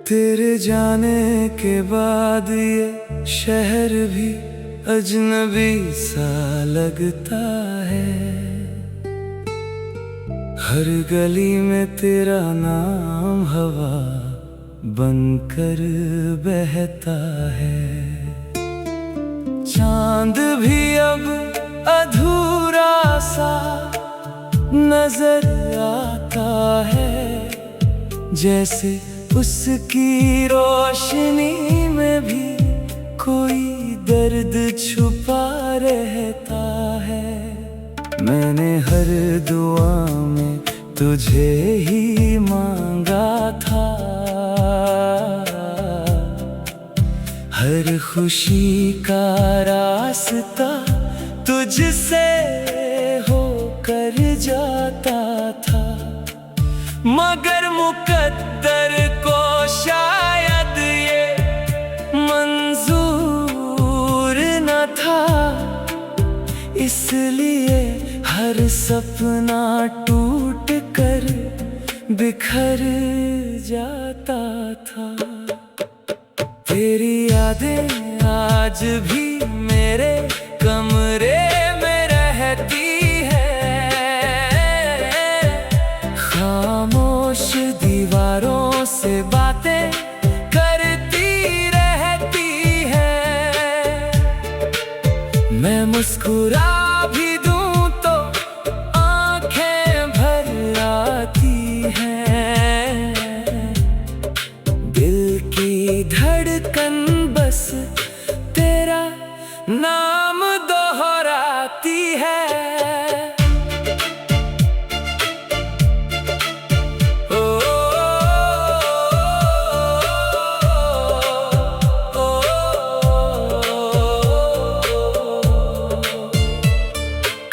तेरे जाने के बाद ये शहर भी अजनबी सा लगता है। हर गली में तेरा नाम हवा बनकर बहता है। चांद भी अब अधूरा सा नजर आता है, जैसे उसकी रोशनी में भी कोई दर्द छुपा रहता है। मैंने हर दुआ में तुझे ही मांगा था, हर खुशी का रास्ता तुझसे होकर जाता था। मगर मुकद्दर को शायद ये मंजूर न था, इसलिए हर सपना टूट कर बिखर जाता था। तेरी यादें आज भी मेरे कमरे में रहती दीवारों से बातें करती रहती है। मैं मुस्कुरा भी दूं तो आंखें भर आती हैं। दिल की धड़कन बस तेरा नाम दोहराती है।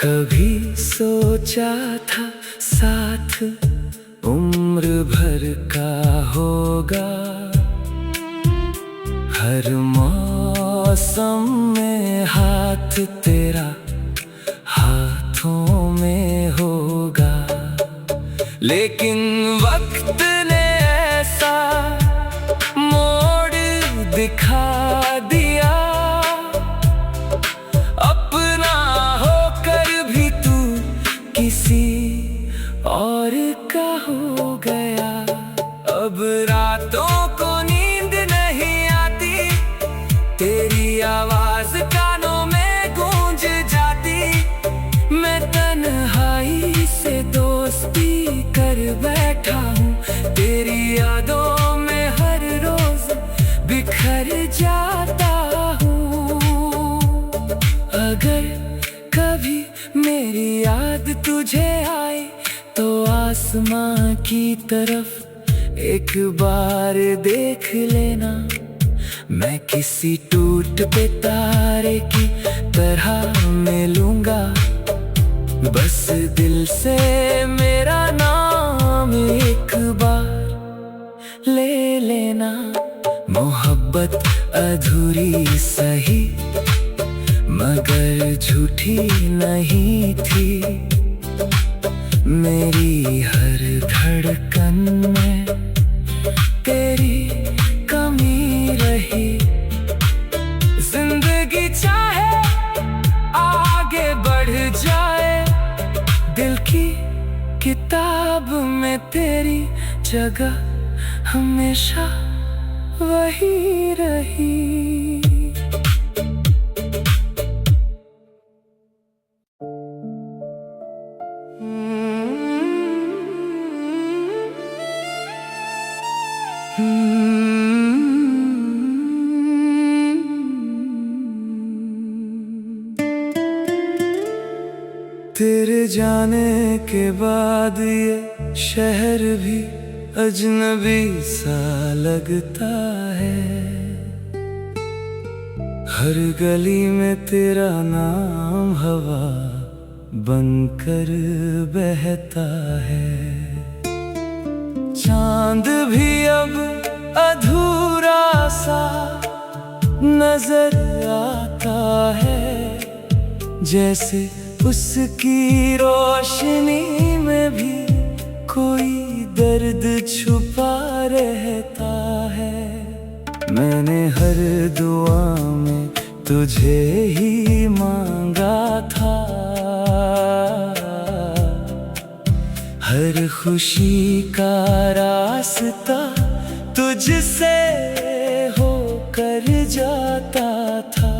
कभी सोचा था साथ उम्र भर का होगा, हर मौसम में हाथ तेरा हाथों में होगा। लेकिन वक्त ने ऐसा मोड़ दिखा दिया, किसी और का हो गया। अब रातों को नींद नहीं आती, तेरी आवाज कानों में गूंज जाती। मैं तन्हाई से दोस्ती कर बैठा हूँ, तेरी यादों में हर रोज बिखर जाता हूँ। अगर कभी मेरी याद तुझे आए तो आसमां की तरफ एक बार देख लेना। मैं किसी टूट पे तारे की तरह मिलूंगा, बस दिल से मेरा नाम एक बार ले लेना। मोहब्बत अधूरी सही मगर झूठी नहीं थी, मेरी हर धड़कन में तेरी कमी रही। जिंदगी चाहे आगे बढ़ जाए, दिल की किताब में तेरी जगह हमेशा वही रही। तेरे जाने के बाद ये शहर भी अजनबी सा लगता है। हर गली में तेरा नाम हवा बनकर बहता है। चांद भी अब अधूरा सा नजर आता है, जैसे उसकी रोशनी में भी कोई दर्द छुपा रहता है। मैंने हर दुआ में तुझे ही मांगा था। हर खुशी का रास्ता तुझसे होकर जाता था,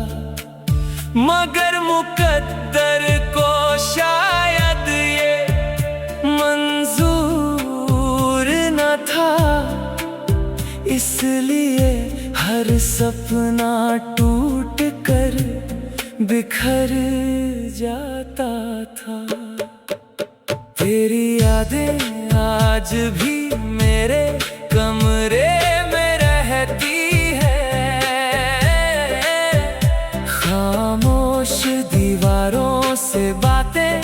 मगर मुकद्दर को शायद ये मंजूर न था। इसलिए हर सपना टूट कर बिखर जाता था। तेरी यादें आज भी मेरे कमरे में रहती है, खामोश दीवारों से बातें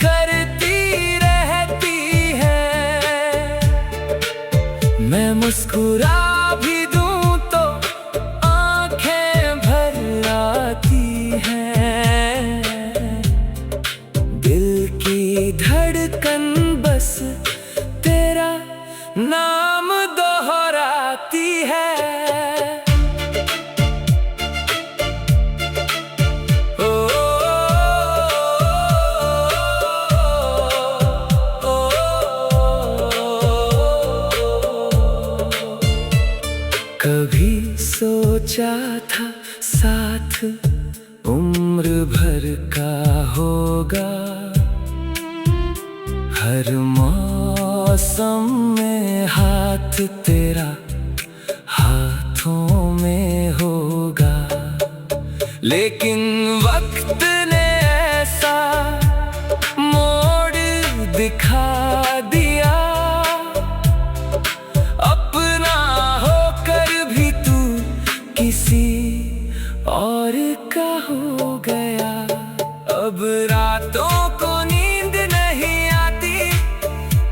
करती रहती है। मैं मुस्कुरा भी दूं तो आंखें भर आती हैं। दिल की धड़कन बस तेरा नाम दोहराती है। कभी सोचा था साथ उम्र भर का होगा, हर मौसम में हाथ तेरा हाथों में होगा। लेकिन वक्त ने ऐसा मोड़ दिखा दिया, अपना होकर भी तू किसी और का हो गया। अब रातों को नींद नहीं आती,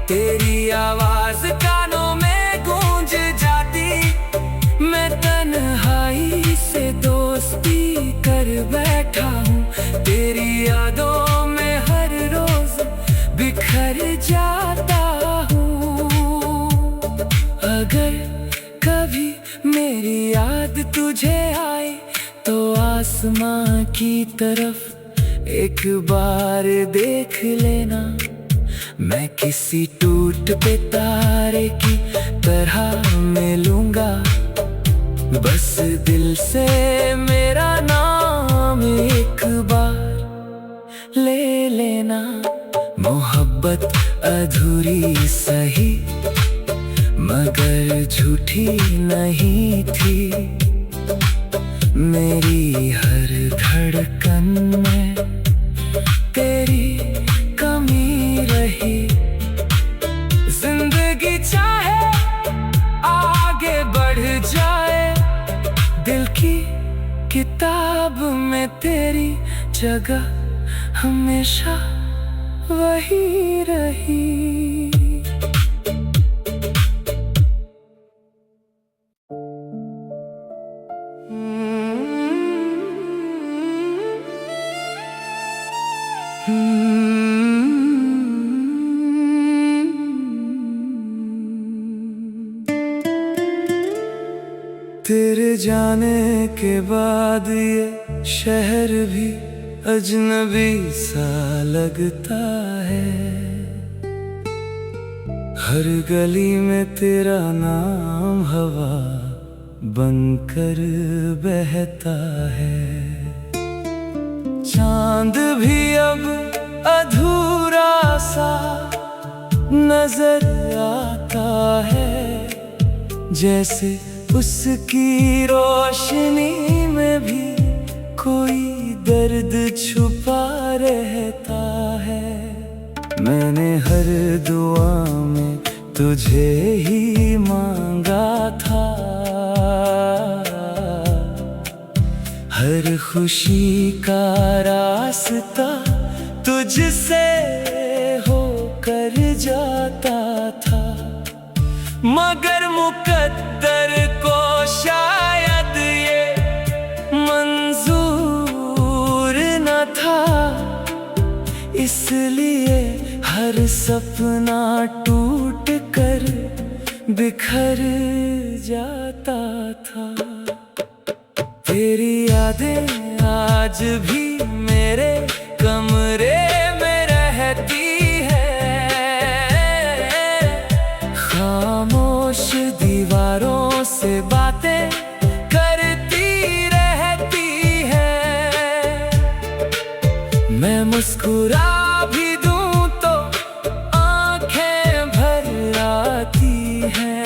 तेरी आवाज कानों में गूंज जाती। मैं तन्हाई से दोस्ती कर बैठा हूँ, तेरी यादों में हर रोज बिखर जाता हूँ। अगर कभी मेरी याद तुझे आए तो आसमां की तरफ एक बार देख लेना। मैं किसी टूट पे तारे की तरह मिलूंगा, बस दिल से मेरा नाम एक बार ले लेना। मोहब्बत अधूरी सही मगर झूठी नहीं थी, मेरी हर धड़कन में तेरी कमी रही। जिंदगी चाहे आगे बढ़ जाए, दिल की किताब में तेरी जगह हमेशा वही रही। तेरे जाने के बाद ये शहर भी अजनबी सा लगता है। हर गली में तेरा नाम हवा बनकर बहता है। चांद भी अब अधूरा सा नजर आता है, जैसे उसकी रोशनी में भी कोई दर्द छुपा रहता है। मैंने हर दुआ में तुझे ही मांगा था, हर खुशी का रास्ता तुझसे होकर जाता था, मगर मुकद्दर को शायद ये मंजूर न था। इसलिए हर सपना टूट कर बिखर जाता था। तेरी यादें आज भी मेरे कमरे में रहती है, खामोश दीवारों से बातें करती रहती है। मैं मुस्कुरा भी दूं तो आंखें भर आती हैं।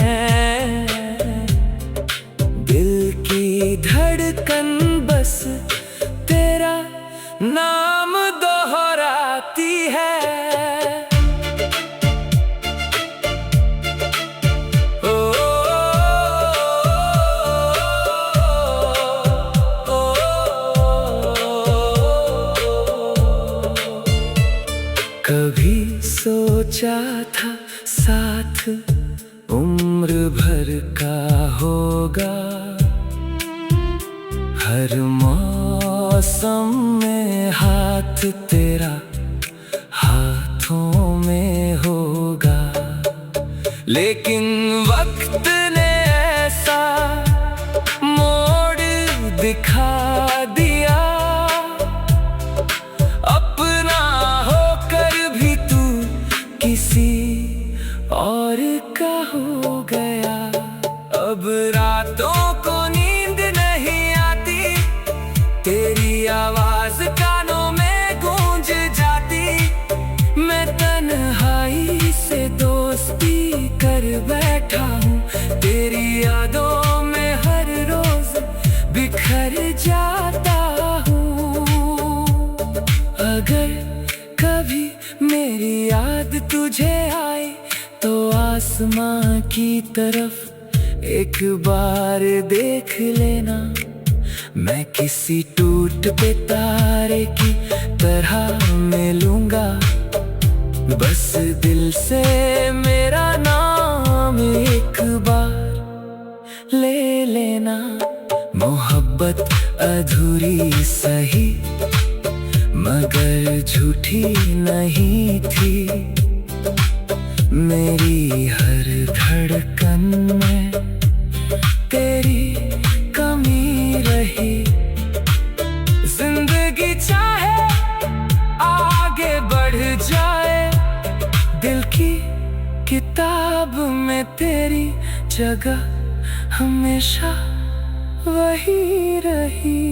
दिल की धड़कन बस तेरा नाम दोहराती है। कभी सोचा था साथ उम्र भर का होगा, हर मौसम में हाथ तेरा हाथों में होगा। लेकिन वक्त ने ऐसा मोड़ दिखा दिया, अपना होकर भी तू किसी और का हो गया। अब रातों को नींद नहीं आती, तेरी आवाज कानों में गूंज जाती। मैं तन्हाई से दोस्ती कर बैठा हूँ, तेरी यादों में हर रोज बिखर जाता हूँ। अगर कभी मेरी याद तुझे आए तो आसमां की तरफ एक बार देख लेना। मैं किसी टूट पे तारे की तरह मिलूंगा, बस दिल से मेरा नाम एक बार ले लेना। मोहब्बत अधूरी सही मगर झूठी नहीं थी, मेरी हर धड़कन में तेरी कमी रही। जिंदगी चाहे आगे बढ़ जाए, दिल की किताब में तेरी जगह हमेशा वही रही।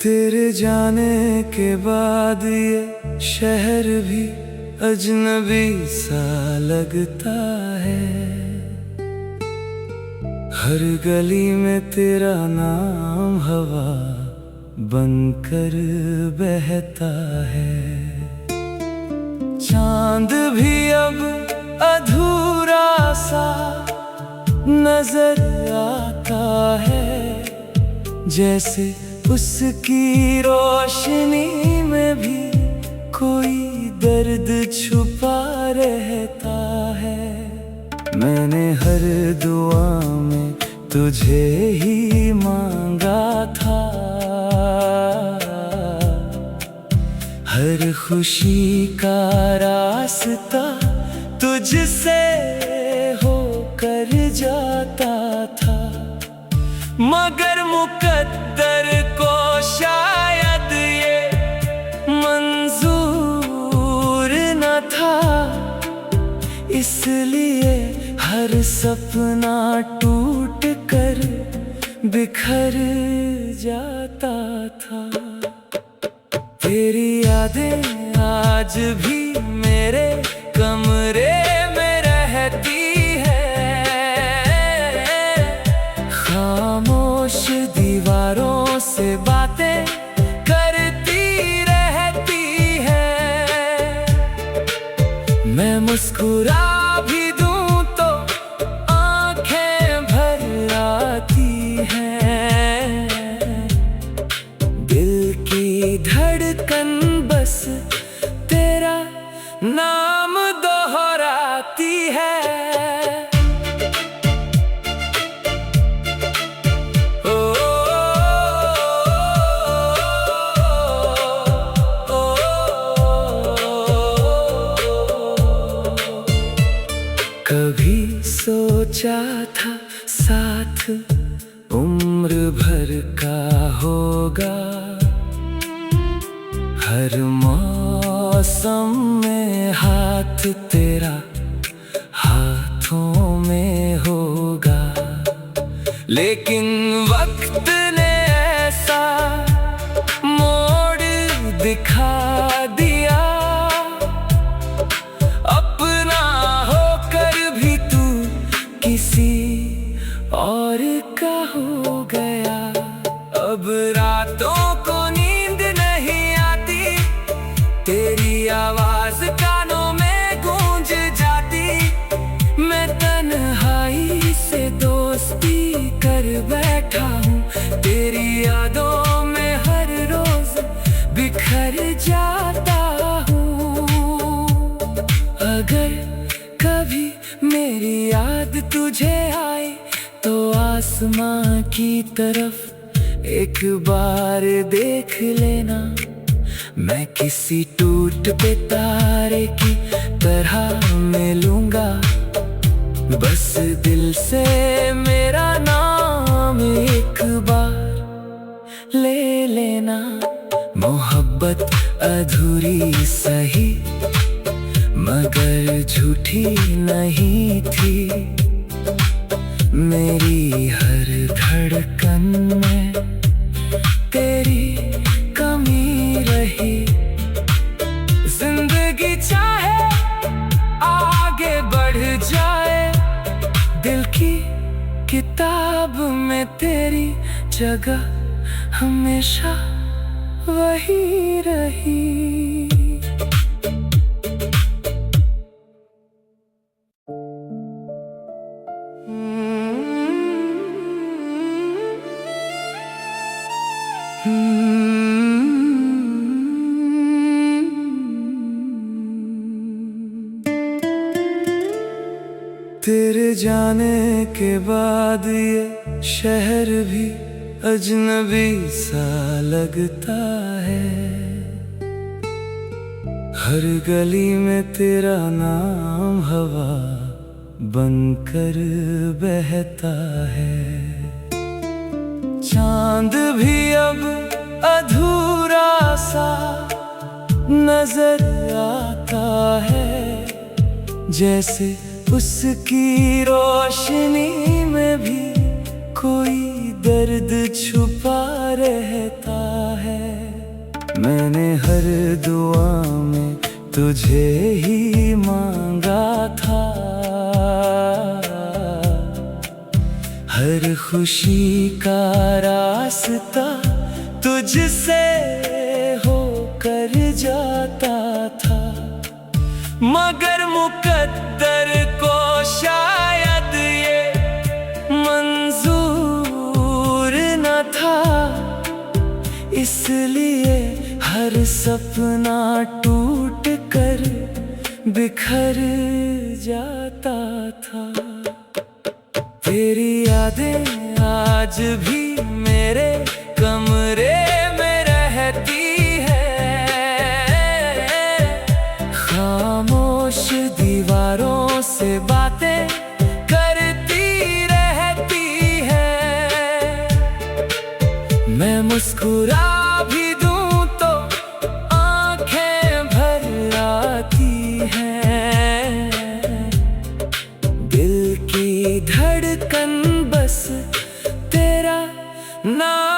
तेरे जाने के बाद ये शहर भी अजनबी सा लगता है। हर गली में तेरा नाम हवा बनकर बहता है। चांद भी अब अधूरा सा नजर आता है, जैसे उसकी रोशनी में भी कोई दर्द छुपा रहता है। मैंने हर दुआ में तुझे ही मांगा था, हर खुशी का रास्ता तुझसे होकर जाता था। मगर मुकद्दर को शायद ये मंजूर न था, इसलिए हर सपना टूट कर बिखर जाता था। तेरी यादें आज भी मेरे कमरे में रहती खामोश दीवारों से बातें करती रहती है। मैं मुस्कुरा भी दूं तो आंखें भर आती हैं। दिल की धड़कन बस तेरा है। कभी सोचा था साथ उम्र भर का होगा, हर मौसम में हाथ तेरा हाथों में होगा। लेकिन वक्त ने ऐसा मोड़ दिखा दिया, अपना होकर भी तू किसी और का हो गया। अब रातों को नींद नहीं आती, तेरी आवाज कानों में गूंज जाती। मैं तन्हाई से दोस्ती कर बैठा हूँ, तेरी यादों में हर रोज बिखर जाता हूँ। अगर कभी मेरी याद तुझे आए तो आसमां की तरफ एक बार देख लेना। मैं किसी टूटे तारे की तरह मिलूंगा, बस दिल से मेरा नाम एक बार ले लेना। मोहब्बत अधूरी सही मगर झूठी नहीं थी, मेरी हर धड़कन में तेरी कमी रही। जिंदगी चाहे आगे बढ़ जाए, दिल की किताब में तेरी जगह हमेशा वही रही। तेरे जाने के बाद ये शहर भी अजनबी सा लगता है। हर गली में तेरा नाम हवा बनकर बहता है। चांद भी अब अधूरा सा नजर आता है, जैसे उसकी रोशनी में भी कोई दर्द छुपा रहता है। मैंने हर दुआ में तुझे ही मांगा था, हर खुशी का रास्ता तुझसे होकर जाता था। मगर मुकद्दर को शायद ये मंजूर न था, इसलिए हर सपना टूट कर बिखर जाता था। तेरी यादें आज भी मेरे कमरे में रहती दीवारों से बातें करती रहती है। मैं मुस्कुरा भी दूं तो आंखें भर आती हैं। दिल की धड़कन बस तेरा नाम